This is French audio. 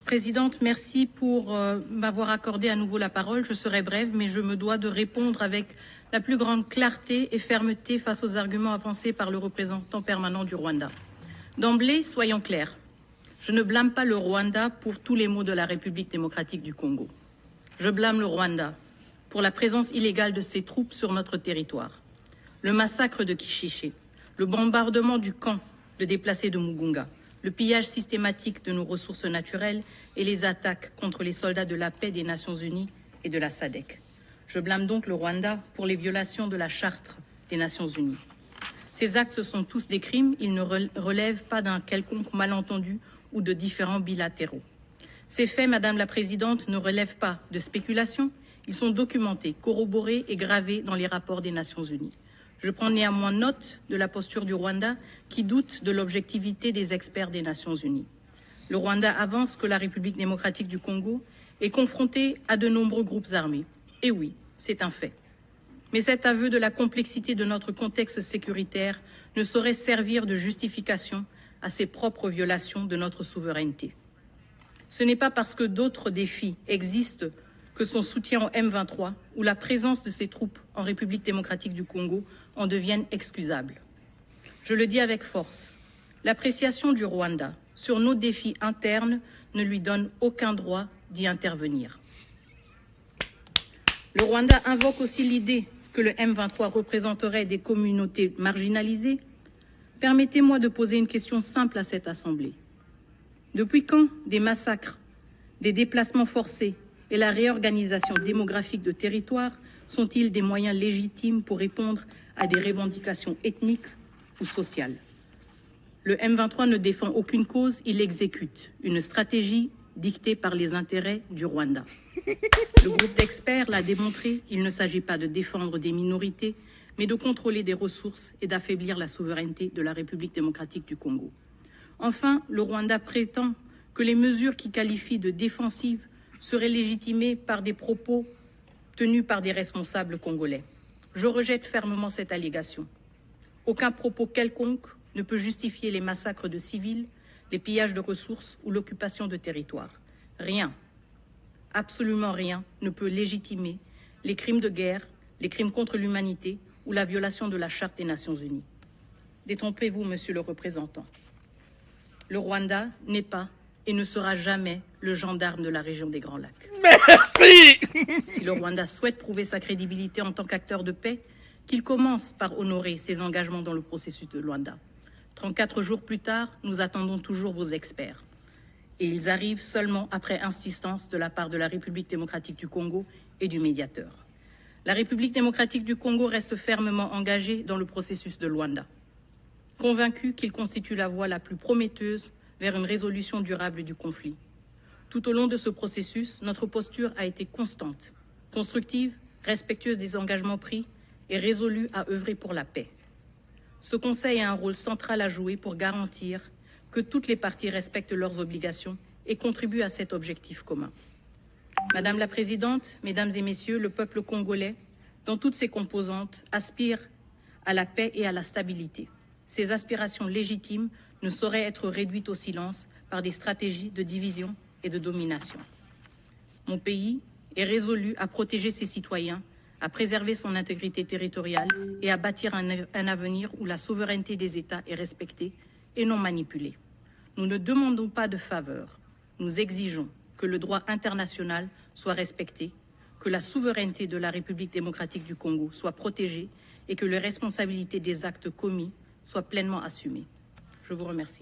Présidente, merci pour m'avoir accordé à nouveau la parole. Je serai brève, mais je me dois de répondre avec la plus grande clarté et fermeté face aux arguments avancés par le représentant permanent du Rwanda. D'emblée, soyons clairs. Je ne blâme pas le Rwanda pour tous les maux de la République démocratique du Congo. Je blâme le Rwanda pour la présence illégale de ses troupes sur notre territoire, le massacre de Kishishe, le bombardement du camp de déplacés de Mugunga, le pillage systématique de nos ressources naturelles et les attaques contre les soldats de la paix des Nations Unies et de la SADC. Je blâme donc le Rwanda pour les violations de la Charte des Nations Unies. Ces actes sont tous des crimes, ils ne relèvent pas d'un quelconque malentendu ou de différends bilatéraux. Ces faits, Madame la Présidente, ne relèvent pas de spéculation, ils sont documentés, corroborés et gravés dans les rapports des Nations Unies. Je prends néanmoins note de la posture du Rwanda qui doute de l'objectivité des experts des Nations Unies. Le Rwanda avance que la République démocratique du Congo est confrontée à de nombreux groupes armés. Et oui, c'est un fait. Mais cet aveu de la complexité de notre contexte sécuritaire ne saurait servir de justification à ses propres violations de notre souveraineté. Ce n'est pas parce que d'autres défis existent que son soutien au M23 ou la présence de ses troupes en République démocratique du Congo en deviennent excusables. Je le dis avec force, l'appréciation du Rwanda sur nos défis internes ne lui donne aucun droit d'y intervenir. Le Rwanda invoque aussi l'idée que le M23 représenterait des communautés marginalisées. Permettez-moi de poser une question simple à cette Assemblée. Depuis quand des massacres, des déplacements forcés et la réorganisation démographique de territoires sont-ils des moyens légitimes pour répondre à des revendications ethniques ou sociales? Le M23 ne défend aucune cause, il exécute une stratégie dictée par les intérêts du Rwanda. Le groupe d'experts l'a démontré, il ne s'agit pas de défendre des minorités, mais de contrôler des ressources et d'affaiblir la souveraineté de la République démocratique du Congo. Enfin, le Rwanda prétend que les mesures qu'il qualifie de défensives seraient légitimées par des propos tenus par des responsables congolais. Je rejette fermement cette allégation. Aucun propos quelconque ne peut justifier les massacres de civils, les pillages de ressources ou l'occupation de territoires. Rien, absolument rien, ne peut légitimer les crimes de guerre, les crimes contre l'humanité ou la violation de la Charte des Nations Unies. Détrompez-vous, Monsieur le représentant. Le Rwanda n'est pas et ne sera jamais le gendarme de la région des Grands Lacs. Merci. Si le Rwanda souhaite prouver sa crédibilité en tant qu'acteur de paix, qu'il commence par honorer ses engagements dans le processus de Luanda. 34 jours plus tard, nous attendons toujours vos experts. Et ils arrivent seulement après insistance de la part de la République démocratique du Congo et du médiateur. La République démocratique du Congo reste fermement engagée dans le processus de Luanda, convaincue qu'il constitue la voie la plus prometteuse vers une résolution durable du conflit. Tout au long de ce processus, notre posture a été constante, constructive, respectueuse des engagements pris et résolue à œuvrer pour la paix. Ce Conseil a un rôle central à jouer pour garantir que toutes les parties respectent leurs obligations et contribuent à cet objectif commun. Madame la Présidente, Mesdames et Messieurs, le peuple congolais, dans toutes ses composantes, aspire à la paix et à la stabilité. Ces aspirations légitimes ne sauraient être réduites au silence par des stratégies de division et de domination. Mon pays est résolu à protéger ses citoyens, à préserver son intégrité territoriale et à bâtir un avenir où la souveraineté des États est respectée et non manipulée. Nous ne demandons pas de faveur, nous exigeons que le droit international soit respecté, que la souveraineté de la République démocratique du Congo soit protégée et que les responsabilités des actes commis soient pleinement assumées. Je vous remercie.